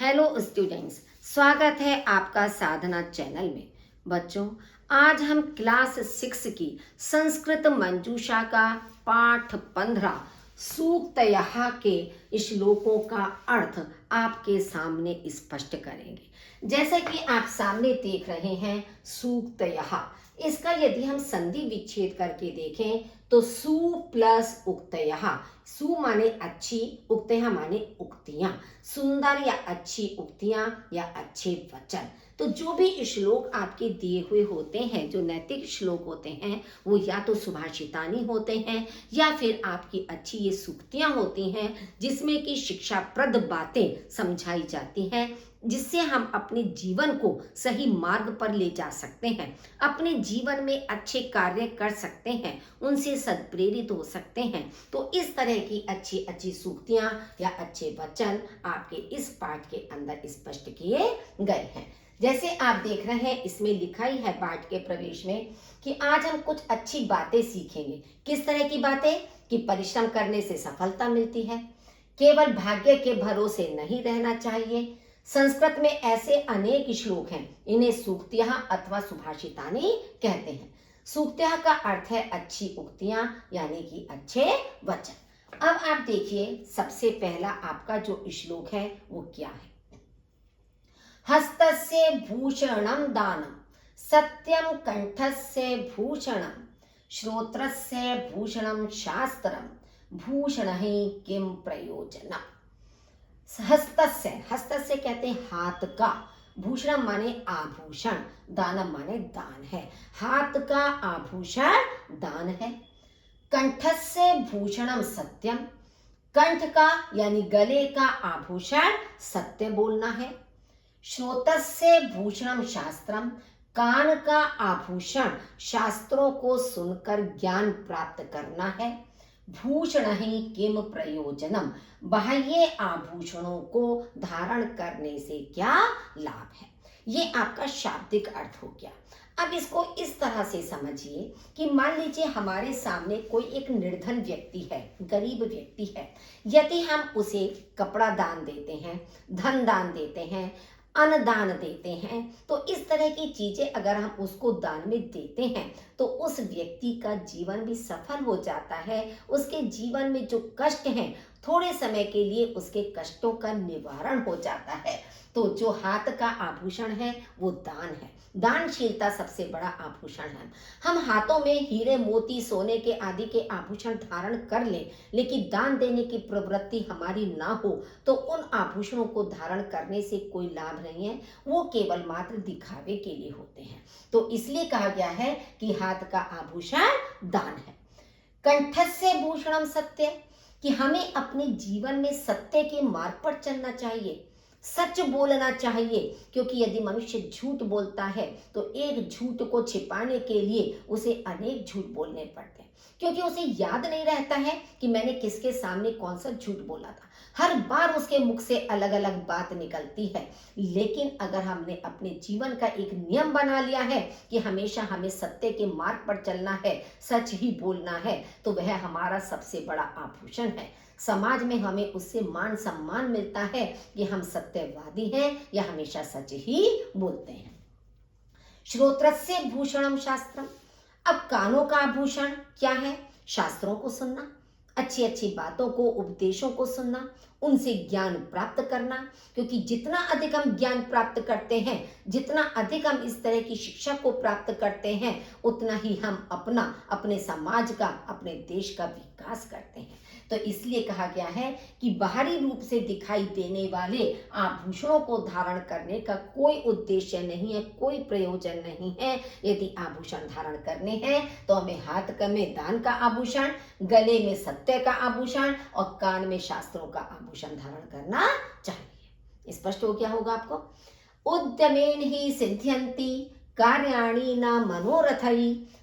Hello students, स्वागत है आपका साधना चैनल में। बच्चों, आज हम क्लास 6 की संस्कृत मंजूषा का पाठ 15 सूक्तयः के श्लोकों का अर्थ आपके सामने स्पष्ट करेंगे। जैसे कि आप सामने देख रहे हैं सूक्तयः, इसका यदि हम संधि विच्छेद करके देखें तो सु प्लस उक्तयः। सु माने अच्छी, उक्तयः माने उक्तियां, सुंदर या अच्छी उक्तियां या अच्छे वचन। तो जो भी श्लोक आपके दिए हुए होते हैं, जो नैतिक श्लोक होते हैं, वो या तो सुभाषितानी होते हैं या फिर आपकी अच्छी ये सूक्तियां होती हैं जिसमें कि शिक्षाप्रद बातें समझाई जाती हैं, जिससे हम अपने जीवन को सही मार्ग पर ले जा सकते हैं, अपने जीवन में अच्छे कार्य कर सकते हैं, उनसे सत्प्रेरित हो सकते हैं। तो इस तरह की अच्छी अच्छी सूक्तियां या अच्छे वचन आपके इस पाठ के अंदर स्पष्ट किए गए हैं। जैसे आप देख रहे हैं, इसमें लिखा ही है पाठ के प्रवेश में कि आज हम कुछ अच्छी बातें सीखेंगे। किस तरह की बातें? कि परिश्रम करने से सफलता मिलती है, केवल भाग्य के भरोसे नहीं रहना चाहिए। संस्कृत में ऐसे अनेक श्लोक हैं, इन्हें सूक्तियां अथवा सुभाषितानी कहते हैं। सूक्तियां का अर्थ है अच्छी उक्तियां, यानी कि अच्छे वचन। अब आप देखिए, सबसे पहला आपका जो श्लोक है वो क्या है। हस्तस्य भूषणं दानं, सत्यं कंठस्य भूषणं, श्रोत्रस्य भूषणं शास्त्रं, भूषण ही किम प्रयोजनम्। हस्तस्य, हस्तस्य कहते हैं हाथ का, भूषण माने आभूषण, दानम माने दान है। हाथ का आभूषण दान है। कंठस्य भूषणम सत्यम, कंठ का यानी गले का आभूषण सत्य बोलना है। श्रोतस्य भूषणम शास्त्रम, कान का आभूषण शास्त्रों को सुनकर ज्ञान प्राप्त करना है। भूषण ही किम प्रयोजनम, बाह्य आभूषणों को धारण करने से क्या लाभ है। ये आपका शाब्दिक अर्थ हो गया। अब इसको इस तरह से समझिए कि मान लीजिए हमारे सामने कोई एक निर्धन व्यक्ति है, गरीब व्यक्ति है। यदि हम उसे कपड़ा दान देते हैं, धन दान देते हैं, अन्न दान देते हैं, तो इस तरह की चीजें अगर हम उसको दान में देते हैं तो उस व्यक्ति का जीवन भी सफल हो जाता है। उसके जीवन में जो कष्ट हैं, थोड़े समय के लिए उसके कष्टों का निवारण हो जाता है। तो जो हाथ का आभूषण है वो दान है। दानशीलता सबसे बड़ा आभूषण है। हम हाथों में हीरे मोती सोने के आदि के आभूषण धारण कर लें, लेकिन दान देने की प्रवृत्ति हमारी ना हो तो उन आभूषणों को धारण करने से कोई लाभ नहीं है, वो केवल मात्र दिखावे के लिए होते हैं। तो इसलिए कहा गया है कि हाथ का आभूषण दान है। कंठस्य भूषणम सत्य, कि हमें अपने जीवन में सत्य के मार्ग पर चलना चाहिए, सच बोलना चाहिए। क्योंकि यदि मनुष्य झूठ बोलता है तो एक झूठ को छिपाने के लिए उसे अनेक झूठ बोलने पड़ते हैं, क्योंकि उसे याद नहीं रहता है कि मैंने किसके सामने कौन सा झूठ बोला था। हर बार उसके मुख से अलग अलग बात निकलती है। लेकिन अगर हमने अपने जीवन का एक नियम बना लिया है कि हमेशा हमें सत्य के मार्ग पर चलना है, सच ही बोलना है, तो वह हमारा सबसे बड़ा आभूषण है। समाज में हमें उससे मान सम्मान मिलता है कि हम सत्यवादी हैं या हमेशा सच ही बोलते हैं। श्रोत्रस्य भूषणम शास्त्रम, अब कानों का आभूषण क्या है? शास्त्रों को सुनना, अच्छी अच्छी बातों को, उपदेशों को सुनना, उनसे ज्ञान प्राप्त करना। क्योंकि जितना अधिक हम ज्ञान प्राप्त करते हैं, जितना अधिक हम इस तरह की शिक्षा को प्राप्त करते हैं, उतना ही हम अपना, अपने समाज का, अपने देश का विकास करते हैं। तो इसलिए कहा गया है कि बाहरी रूप से दिखाई देने वाले आभूषणों को धारण करने का कोई उद्देश्य नहीं है, कोई प्रयोजन नहीं है। यदि आभूषण धारण करने हैं तो हमें हाथ में दान का आभूषण, गले में सत्य का आभूषण और कान में शास्त्रों का आभूषण धारण करना चाहिए। स्पष्ट हो गया होगा आपको। उद्यमेन ही सिद्ध्यन्ति कार्याणि न मनोरथै,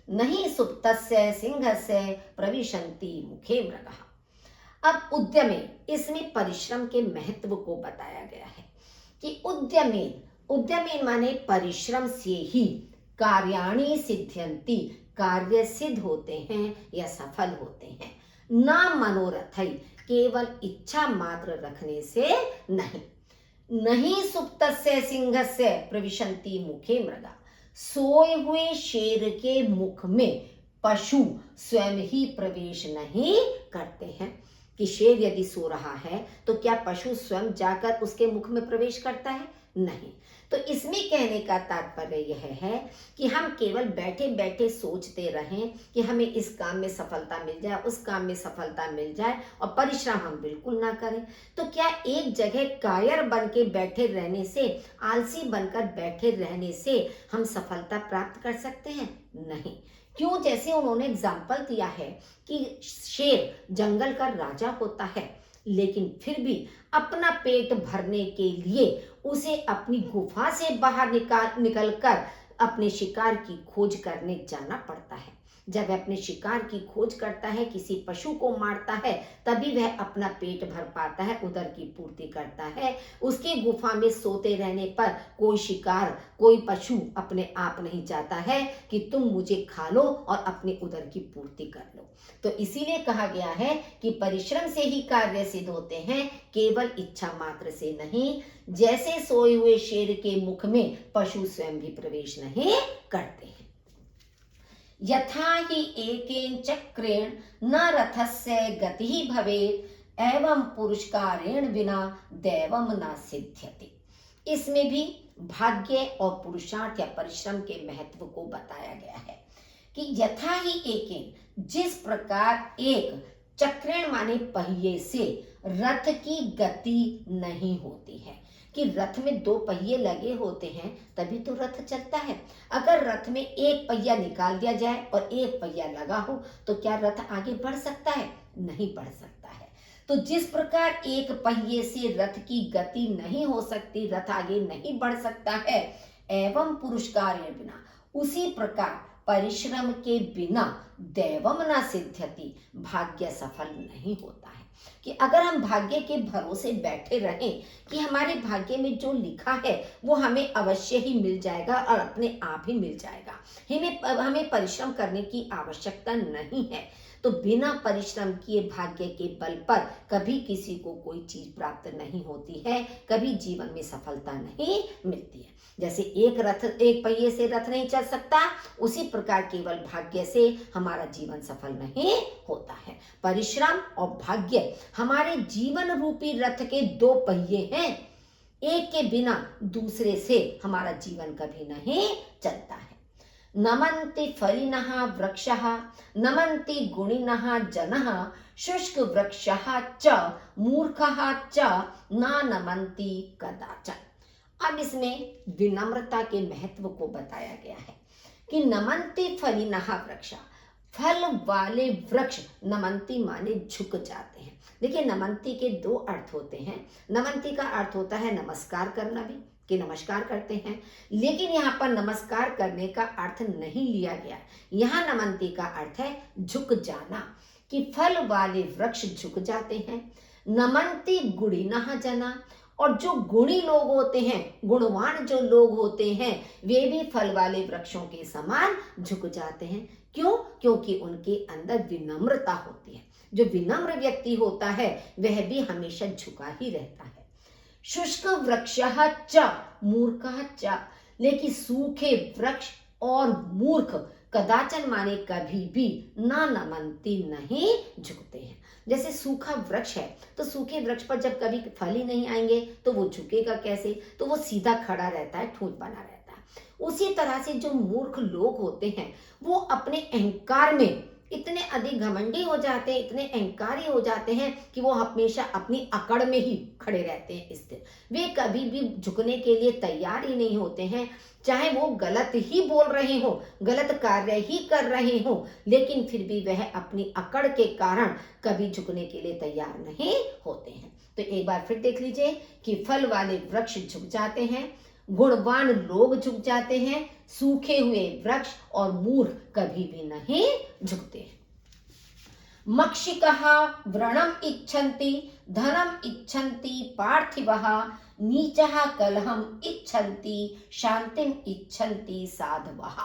नहीं सुप्तस्य सिंहस्य प्रविशन्ति मुखे मृगः। अब उद्यमेन, इसमें परिश्रम के महत्व को बताया गया है कि उद्यमेन, उद्यमेन माने परिश्रम से ही, कार्याणि सिद्ध्यन्ति, कार्य सिद्ध होते हैं या सफल होते हैं। ना मनोरथ, केवल इच्छा मात्र रखने से नहीं। नहीं सुप्तस्य सिंहस्य प्रविशन्ति मुखे मृगा। सोए हुए शेर के मुख में पशु स्वयं ही प्रवेश नहीं करते हैं। कि शेर यदि सो रहा है तो क्या पशु स्वयं जाकर उसके मुख में प्रवेश करता है? नहीं। तो इसमें कहने का तात्पर्य यह है कि हम केवल बैठे बैठे सोचते रहें कि हमें इस काम में सफलता मिल जाए, उस काम में सफलता मिल जाए, और परिश्रम हम बिल्कुल ना करें। तो क्या एक जगह कायर बन के बैठे रहने से, आलसी बनकर बैठे रहने से हम सफलता प्राप्त कर सकते हैं? नहीं। क्यों? जैसे उन्होंने एग्जाम्पल दिया है कि शेर जंगल का राजा होता है, लेकिन फिर भी अपना पेट भरने के लिए उसे अपनी गुफा से बाहर निकलकर अपने शिकार की खोज करने जाना पड़ता है। जब वह अपने शिकार की खोज करता है, किसी पशु को मारता है, तभी वह अपना पेट भर पाता है, उदर की पूर्ति करता है। उसके गुफा में सोते रहने पर कोई शिकार, कोई पशु अपने आप नहीं चाहता है कि तुम मुझे खा लो और अपने उदर की पूर्ति कर लो। तो इसीलिए कहा गया है कि परिश्रम से ही कार्य सिद्ध होते हैं, केवल इच्छा मात्र से नहीं। जैसे सोए हुए शेर के मुख में पशु स्वयं भी प्रवेश नहीं करते हैं। यथा हि एकेन चक्रेण न रथस्य गतिः भवेत् एवं पुरुषकारेण बिना दैवम न सिद्ध्यति। इसमें भी भाग्य और पुरुषार्थ या परिश्रम के महत्व को बताया गया है कि यथा ही एकेन, जिस प्रकार एक चक्रेण माने पहिए से रथ की गति नहीं होती है, कि रथ में दो पहिए लगे होते हैं तभी तो रथ चलता है। अगर रथ में एक पहिया निकाल दिया जाए और एक पहिया लगा हो तो क्या रथ आगे बढ़ सकता है? नहीं बढ़ सकता है। तो जिस प्रकार एक पहिए से रथ की गति नहीं हो सकती, रथ आगे नहीं बढ़ सकता है, एवं पुरुषकारेण बिना, उसी प्रकार परिश्रम के बिना दैवम न सिद्ध्यति, भाग्य सफल नहीं होता है। कि अगर हम भाग्य के भरोसे बैठे रहें कि हमारे भाग्य में जो लिखा है वो हमें अवश्य ही मिल जाएगा और अपने आप ही मिल जाएगा, हमें परिश्रम करने की आवश्यकता नहीं है, तो बिना परिश्रम किए भाग्य के बल पर कभी किसी को कोई चीज प्राप्त नहीं होती है, कभी जीवन में सफलता नहीं मिलती है। जैसे एक पहिए से रथ नहीं चल सकता, उसी प्रकार केवल भाग्य से हमारा जीवन सफल नहीं होता है। परिश्रम और भाग्य हमारे जीवन रूपी रथ के दो पहिए हैं, एक के बिना दूसरे से हमारा जीवन कभी नहीं चलता है। नमन्ति फलिनः वृक्षः नमन्ति गुणिनः जनः शुष्क वृक्षः च मूर्खः च न नमन्ति कदाचन। अब इसमें विनम्रता के महत्व को बताया गया है कि नमन्ति फलिनः वृक्षः, फल वाले वृक्ष, नमन्ति माने झुक जाते हैं। देखिए, नमन्ति के दो अर्थ होते हैं। नमन्ति का अर्थ होता है नमस्कार करना भी, कि नमस्कार करते हैं, लेकिन यहाँ पर नमस्कार करने का अर्थ नहीं लिया गया। यहाँ नमन्ति का अर्थ है झुक जाना, कि फल वाले वृक्ष झुक जाते हैं। नमन्ति गुणिनः जना, और जो गुणी लोग होते हैं, गुणवान जो लोग होते हैं, वे भी फल वाले वृक्षों के समान झुक जाते हैं। क्यों? क्योंकि उनके अंदर विनम्रता होती है। जो विनम्र व्यक्ति होता है वह भी हमेशा झुका ही रहता है। शुष्क वृक्षः च मूर्खः च, लेकिन सूखे वृक्ष और मूर्ख कदाचन माने कभी भी ना नमन्ति, नहीं झुकते हैं। जैसे सूखा वृक्ष है तो सूखे वृक्ष पर जब कभी फल ही नहीं आएंगे तो वो झुकेगा कैसे? तो वो सीधा खड़ा रहता है, ठूंठ बना रहता है। उसी तरह से जो मूर्ख लोग होते हैं वो अपने अहंकार में इतने अधिक घमंडी हो जाते हैं, इतने अहंकारी हो जाते हैं कि वो हमेशा अपनी अकड़ में ही खड़े रहते हैं स्थिर। वे कभी भी झुकने के लिए तैयार ही नहीं होते हैं, चाहे वो गलत ही बोल रहे हो, गलत कार्य ही कर रहे हो, लेकिन फिर भी वह अपनी अकड़ के कारण कभी झुकने के लिए तैयार नहीं होते हैं। तो एक बार फिर देख लीजिए कि फल वाले वृक्ष झुक जाते हैं, गुणवान लोग झुक जाते हैं, सूखे हुए वृक्ष और मूर्ख कभी भी नहीं झुकते। मक्षिकः व्रणम इच्छन्ति धनम इच्छन्ति पार्थिवः नीचः कलहम इच्छन्ति शांतिम इच्छन्ति साधवः।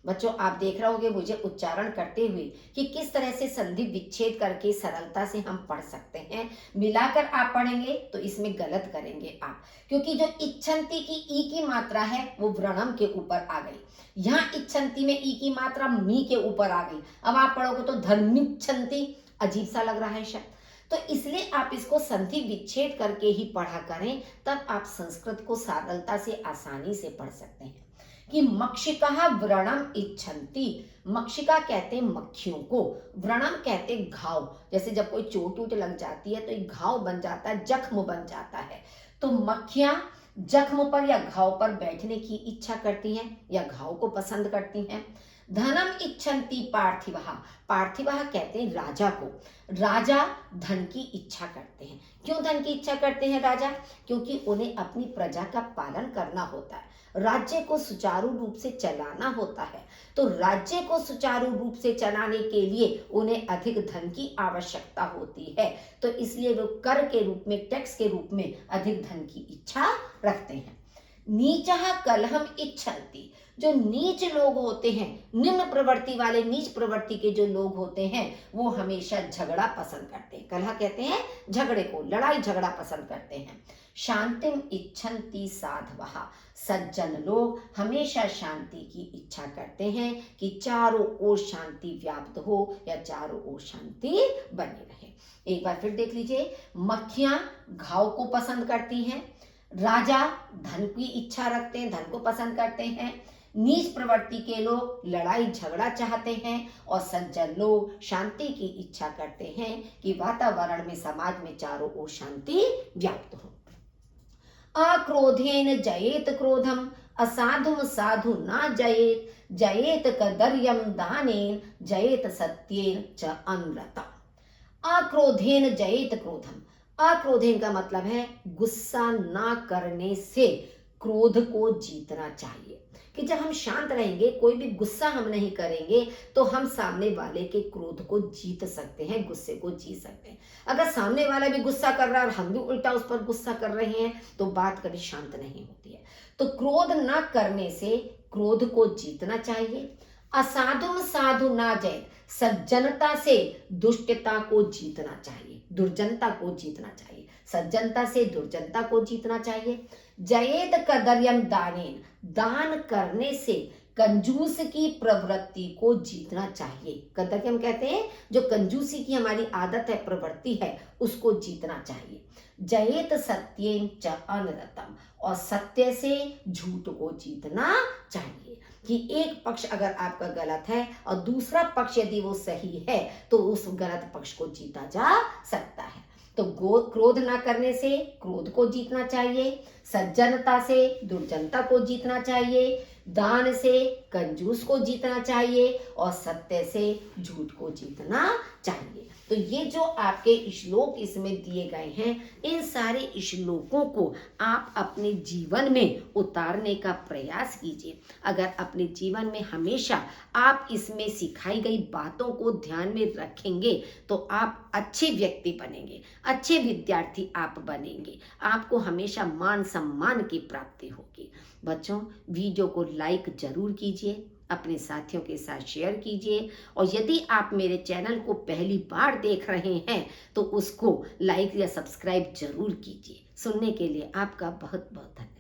बच्चों आप देख रहे होंगे मुझे उच्चारण करते हुए कि किस तरह से संधि विच्छेद करके सरलता से हम पढ़ सकते हैं। मिलाकर आप पढ़ेंगे तो इसमें गलत करेंगे आप, क्योंकि जो इच्छन्ति की ई की मात्रा है वो व्रणम के ऊपर आ गई। यहाँ इच्छन्ति में ई की मात्रा मी के ऊपर आ गई। अब आप पढ़ोगे तो धर्मिच्छन्ति, अजीब सा लग रहा है शब्द। तो इसलिए आप इसको संधि विच्छेद करके ही पढ़ा करें, तब आप संस्कृत को सरलता से आसानी से पढ़ सकते हैं। कि मक्षिका व्रणम इच्छन्ति, मक्षिका कहते हैं मक्खियों को, व्रणम कहते हैं घाव। जैसे जब कोई चोट वोट लग जाती है तो एक घाव बन जाता है, जख्म बन जाता है। तो मक्खियां जख्म पर या घाव पर बैठने की इच्छा करती हैं या घाव को पसंद करती हैं। धनम इच्छन्ति पार्थिवः, पार्थिवः कहते हैं राजा को। राजा धन की इच्छा करते हैं। क्यों धन की इच्छा करते हैं राजा? क्योंकि उन्हें अपनी प्रजा का पालन करना होता है, राज्य को सुचारू रूप से चलाना होता है। तो राज्य को सुचारू रूप से चलाने के लिए उन्हें अधिक धन की आवश्यकता होती है। तो इसलिए वो कर के रूप में, टैक्स के रूप में अधिक धन की इच्छा रखते हैं। नीचः कलहम इच्छन्ति, जो नीच लोग होते हैं, निम्न प्रवृत्ति वाले, नीच प्रवृत्ति के जो लोग होते हैं वो हमेशा झगड़ा पसंद करते हैं। कलह कहते हैं झगड़े को, लड़ाई झगड़ा पसंद करते हैं। शांतिम इच्छन्ति साधवः, सज्जन लोग हमेशा शांति की इच्छा करते हैं कि चारों ओर शांति व्याप्त हो या चारों ओर शांति बनी रहे। एक बार फिर देख लीजिए, मक्खियां घाव को पसंद करती हैं, राजा धन की इच्छा रखते हैं, धन को पसंद करते हैं, नीच प्रवृत्ति के लोग लड़ाई झगड़ा चाहते हैं और सज्जन लोग शांति की इच्छा करते हैं कि वातावरण में, समाज में चारों ओर शांति व्याप्त हो। अक्रोधेन जयेत क्रोधम, असाधुम साधु ना जयेत, जयेत कदर्यम दानेन, जयेत सत्येन च अनृतम। अक्रोधेन जयेत क्रोधम, अक्रोधेन का मतलब है गुस्सा ना करने से क्रोध को जीतना चाहिए। कि जब हम शांत रहेंगे, कोई भी गुस्सा हम नहीं करेंगे, तो हम सामने वाले के क्रोध को जीत सकते हैं, गुस्से को जीत सकते हैं। अगर सामने वाला भी गुस्सा कर रहा है और हम भी उल्टा उस पर गुस्सा कर रहे हैं तो बात कभी शांत नहीं होती है। तो क्रोध ना करने से क्रोध को जीतना चाहिए। असाधुम साधु ना जय, सज्जनता से दुष्टता को जीतना चाहिए, दुर्जनता को जीतना चाहिए, सज्जनता से दुर्जनता को जीतना चाहिए। जयेत कदर्यम दानेन, दान करने से कंजूस की प्रवृत्ति को जीतना चाहिए। कदर्यम कहते हैं जो कंजूसी की हमारी आदत है, प्रवृत्ति है, उसको जीतना चाहिए। जयेत सत्येन च अनृतम, और सत्य से झूठ को जीतना चाहिए। कि एक पक्ष अगर आपका गलत है और दूसरा पक्ष यदि वो सही है तो उस गलत पक्ष को जीता जा सकता है। तो क्रोध ना करने से क्रोध को जीतना चाहिए, सज्जनता से दुर्जनता को जीतना चाहिए, दान से कंजूस को जीतना चाहिए और सत्य से झूठ को जीतना चाहिए। तो ये जो आपके श्लोक इसमें दिए गए हैं, इन सारे श्लोकों को आप अपने जीवन में उतारने का प्रयास कीजिए। अगर अपने जीवन में हमेशा आप इसमें सिखाई गई बातों को ध्यान में रखेंगे तो आप अच्छे व्यक्ति बनेंगे, अच्छे विद्यार्थी आप बनेंगे, आपको हमेशा मान सम्मान की प्राप्ति होगी। बच्चों, वीडियो को लाइक जरूर कीजिए, अपने साथियों के साथ शेयर कीजिए, और यदि आप मेरे चैनल को पहली बार देख रहे हैं तो उसको लाइक या सब्सक्राइब जरूर कीजिए। सुनने के लिए आपका बहुत बहुत धन्यवाद।